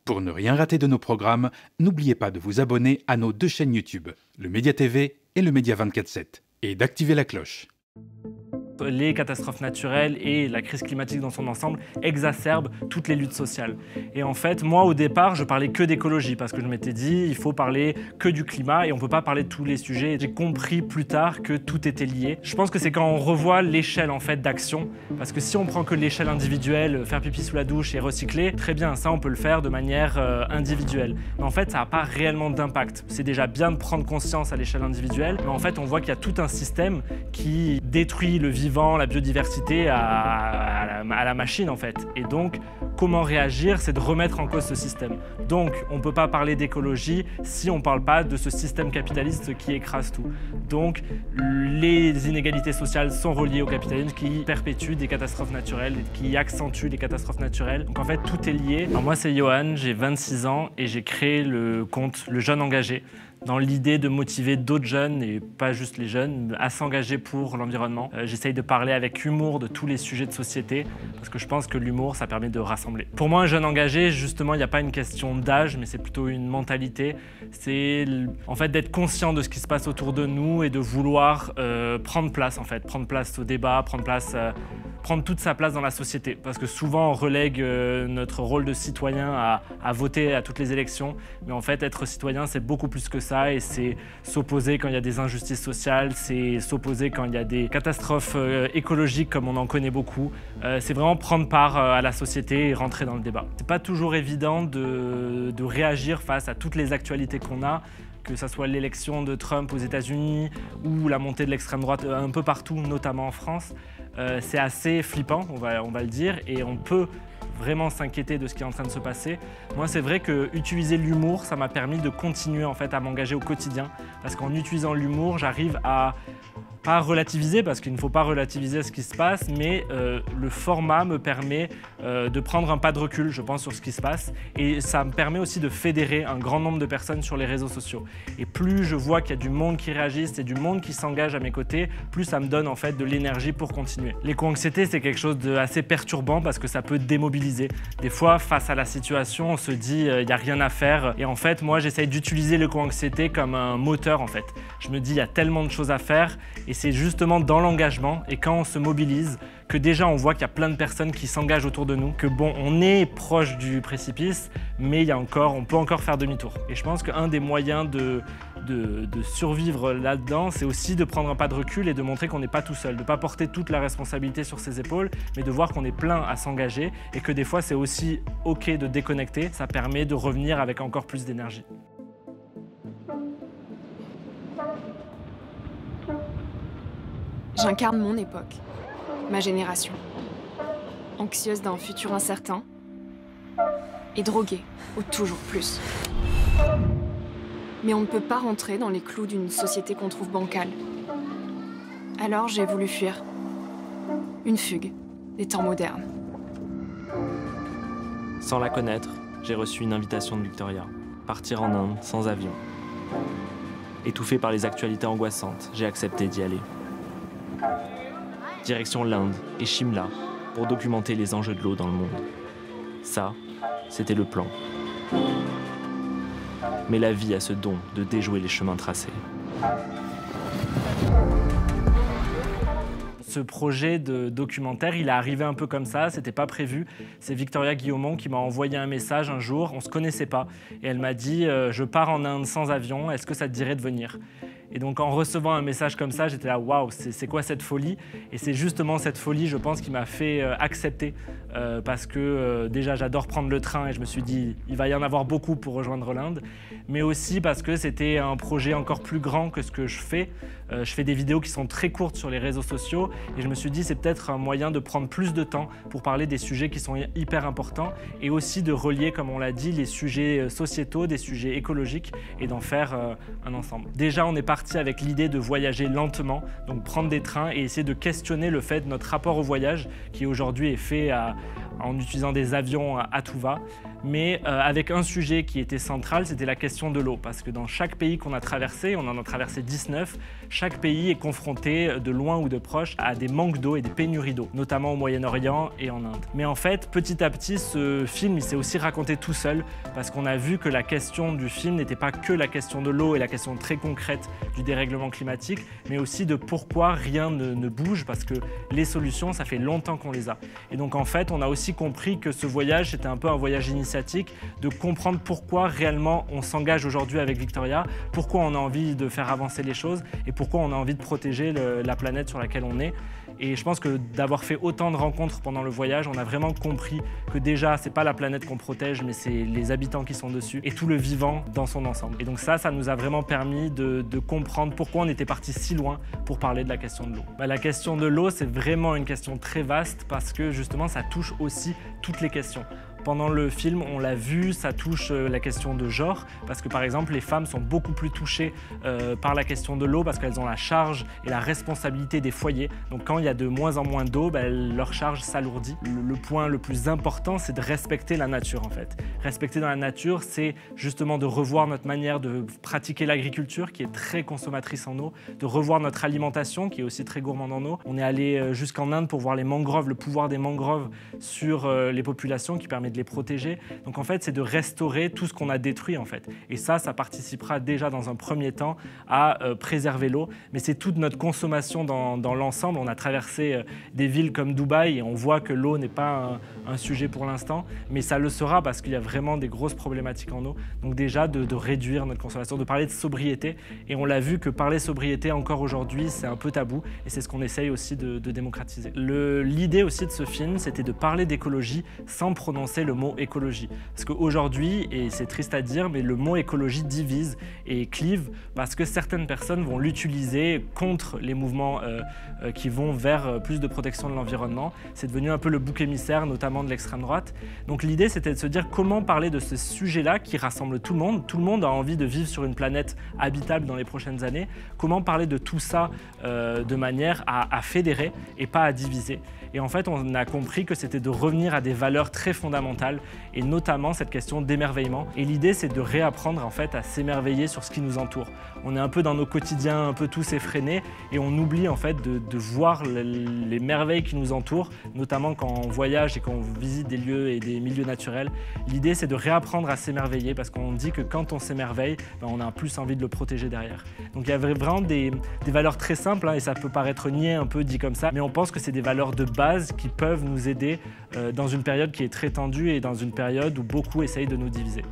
Pour ne rien rater de nos programmes, n'oubliez pas de vous abonner à nos deux chaînes YouTube, le Média TV et le Média 24/7, et d'activer la cloche. Les catastrophes naturelles et la crise climatique dans son ensemble exacerbent toutes les luttes sociales. Et en fait, moi au départ, je parlais que d'écologie parce que je m'étais dit il faut parler que du climat et on ne peut pas parler de tous les sujets. J'ai compris plus tard que tout était lié. Je pense que c'est quand on revoit l'échelle en fait d'action, parce que si on prend que l'échelle individuelle, faire pipi sous la douche et recycler, très bien, ça on peut le faire de manière individuelle. Mais en fait, ça n'a pas réellement d'impact. C'est déjà bien de prendre conscience à l'échelle individuelle, mais en fait, on voit qu'il y a tout un système qui détruit le vivant, la biodiversité à la machine en fait. Et donc, comment réagir, c'est de remettre en cause ce système. Donc, on ne peut pas parler d'écologie si on ne parle pas de ce système capitaliste qui écrase tout. Donc, les inégalités sociales sont reliées au capitalisme qui perpétue des catastrophes naturelles, qui accentue les catastrophes naturelles. Donc en fait, tout est lié. Alors moi, c'est Johan, j'ai 26 ans et j'ai créé le compte Le Jeune Engagé, dans l'idée de motiver d'autres jeunes, et pas juste les jeunes, à s'engager pour l'environnement. J'essaye de parler avec humour de tous les sujets de société, parce que je pense que l'humour, ça permet de rassembler. Pour moi, un jeune engagé, justement, il n'y a pas une question d'âge, mais c'est plutôt une mentalité. C'est en fait d'être conscient de ce qui se passe autour de nous et de vouloir prendre place, en fait, prendre place au débat, prendre toute sa place dans la société. Parce que souvent, on relègue notre rôle de citoyen à voter à toutes les élections, mais en fait, être citoyen, c'est beaucoup plus que ça. Et c'est s'opposer quand il y a des injustices sociales, c'est s'opposer quand il y a des catastrophes écologiques comme on en connaît beaucoup. C'est vraiment prendre part à la société et rentrer dans le débat. C'est pas toujours évident de réagir face à toutes les actualités qu'on a, que ce soit l'élection de Trump aux États-Unis ou la montée de l'extrême droite un peu partout, notamment en France. C'est assez flippant, on va le dire, et on peut vraiment s'inquiéter de ce qui est en train de se passer. Moi, c'est vrai que utiliser l'humour, ça m'a permis de continuer en fait à m'engager au quotidien, parce qu'en utilisant l'humour, j'arrive à pas relativiser, parce qu'il ne faut pas relativiser ce qui se passe, mais le format me permet de prendre un pas de recul, je pense, sur ce qui se passe, et ça me permet aussi de fédérer un grand nombre de personnes sur les réseaux sociaux. Et plus je vois qu'il y a du monde qui réagisse et du monde qui s'engage à mes côtés, plus ça me donne en fait de l'énergie pour continuer. L'éco-anxiété, c'est quelque chose d'assez perturbant parce que ça peut démobiliser. Des fois, face à la situation, on se dit il n'y a rien à faire, et en fait, moi, j'essaye d'utiliser l'éco-anxiété comme un moteur en fait. Je me dis il y a tellement de choses à faire. Et c'est justement dans l'engagement et quand on se mobilise que déjà on voit qu'il y a plein de personnes qui s'engagent autour de nous, que bon, on est proche du précipice, mais on peut encore faire demi-tour. Et je pense qu'un des moyens de survivre là-dedans, c'est aussi de prendre un pas de recul et de montrer qu'on n'est pas tout seul, de ne pas porter toute la responsabilité sur ses épaules, mais de voir qu'on est plein à s'engager et que des fois c'est aussi ok de déconnecter, ça permet de revenir avec encore plus d'énergie. J'incarne mon époque, ma génération, anxieuse d'un futur incertain et droguée au toujours plus. Mais on ne peut pas rentrer dans les clous d'une société qu'on trouve bancale. Alors j'ai voulu fuir. Une fugue des temps modernes. Sans la connaître, j'ai reçu une invitation de Victoria. Partir en Inde, sans avion. Étouffé par les actualités angoissantes, j'ai accepté d'y aller. Direction l'Inde et Shimla pour documenter les enjeux de l'eau dans le monde. Ça, c'était le plan. Mais la vie a ce don de déjouer les chemins tracés. Ce projet de documentaire, il est arrivé un peu comme ça, c'était pas prévu. C'est Victoria Guillaumont qui m'a envoyé un message un jour, on se connaissait pas. Et elle m'a dit « Je pars en Inde sans avion, est-ce que ça te dirait de venir ?» Et donc en recevant un message comme ça, j'étais là, waouh, c'est quoi cette folie? Et c'est justement cette folie, je pense, qui m'a fait accepter. Parce que déjà, j'adore prendre le train et je me suis dit, il va y en avoir beaucoup pour rejoindre l'Inde. Mais aussi parce que c'était un projet encore plus grand que ce que je fais. Je fais des vidéos qui sont très courtes sur les réseaux sociaux. Et je me suis dit, c'est peut-être un moyen de prendre plus de temps pour parler des sujets qui sont hyper importants. Et aussi de relier, comme on l'a dit, les sujets sociétaux, des sujets écologiques et d'en faire un ensemble. Déjà, on est parti avec l'idée de voyager lentement, donc prendre des trains et essayer de questionner le fait de notre rapport au voyage qui aujourd'hui est fait en utilisant des avions à tout va, mais avec un sujet qui était central, c'était la question de l'eau. Parce que dans chaque pays qu'on a traversé, on en a traversé 19, chaque pays est confronté de loin ou de proche à des manques d'eau et des pénuries d'eau, notamment au Moyen-Orient et en Inde. Mais en fait, petit à petit, ce film il s'est aussi raconté tout seul, parce qu'on a vu que la question du film n'était pas que la question de l'eau et la question très concrète du dérèglement climatique, mais aussi de pourquoi rien ne bouge, parce que les solutions, ça fait longtemps qu'on les a. Et donc en fait, on a aussi compris que ce voyage, c'était un peu un voyage initiatique, de comprendre pourquoi réellement on s'engage aujourd'hui avec Victoria, pourquoi on a envie de faire avancer les choses et pourquoi on a envie de protéger la planète sur laquelle on est. Et je pense que d'avoir fait autant de rencontres pendant le voyage, on a vraiment compris que déjà, c'est pas la planète qu'on protège, mais c'est les habitants qui sont dessus et tout le vivant dans son ensemble. Et donc ça nous a vraiment permis de comprendre pourquoi on était parti si loin pour parler de la question de l'eau. La question de l'eau, c'est vraiment une question très vaste parce que justement, ça touche aussi toutes les questions. Pendant le film, on l'a vu, ça touche la question de genre, parce que par exemple, les femmes sont beaucoup plus touchées par la question de l'eau parce qu'elles ont la charge et la responsabilité des foyers. Donc quand il y a de moins en moins d'eau, leur charge s'alourdit. Le point le plus important, c'est de respecter la nature en fait. Respecter dans la nature, c'est justement de revoir notre manière de pratiquer l'agriculture qui est très consommatrice en eau, de revoir notre alimentation qui est aussi très gourmande en eau. On est allé jusqu'en Inde pour voir les mangroves, le pouvoir des mangroves sur les populations qui permet de les protéger. Donc en fait, c'est de restaurer tout ce qu'on a détruit en fait. Et ça participera déjà dans un premier temps à préserver l'eau. Mais c'est toute notre consommation dans l'ensemble. On a traversé des villes comme Dubaï et on voit que l'eau n'est pas un sujet pour l'instant, mais ça le sera parce qu'il y a vraiment des grosses problématiques en eau. Donc déjà de réduire notre consommation, de parler de sobriété. Et on l'a vu que parler sobriété encore aujourd'hui, c'est un peu tabou et c'est ce qu'on essaye aussi de démocratiser. L'idée aussi de ce film, c'était de parler d'écologie sans prononcer le mot écologie. Parce qu'aujourd'hui, et c'est triste à dire, mais le mot écologie divise et clive parce que certaines personnes vont l'utiliser contre les mouvements qui vont vers plus de protection de l'environnement. C'est devenu un peu le bouc émissaire, notamment de l'extrême droite. Donc l'idée, c'était de se dire comment parler de ce sujet-là qui rassemble tout le monde. Tout le monde a envie de vivre sur une planète habitable dans les prochaines années. Comment parler de tout ça de manière à fédérer et pas à diviser. Et en fait, on a compris que c'était de revenir à des valeurs très fondamentales et notamment cette question d'émerveillement. Et l'idée, c'est de réapprendre en fait à s'émerveiller sur ce qui nous entoure. On est un peu dans nos quotidiens, un peu tous effrénés et on oublie en fait de voir les merveilles qui nous entourent, notamment quand on voyage et quand on visite des lieux et des milieux naturels. L'idée, c'est de réapprendre à s'émerveiller parce qu'on dit que quand on s'émerveille, on a plus envie de le protéger derrière. Donc il y a vraiment des valeurs très simples et ça peut paraître niais un peu dit comme ça, mais on pense que c'est des valeurs de base qui peuvent nous aider dans une période qui est très tendue et dans une période où beaucoup essayent de nous diviser.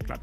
Clap.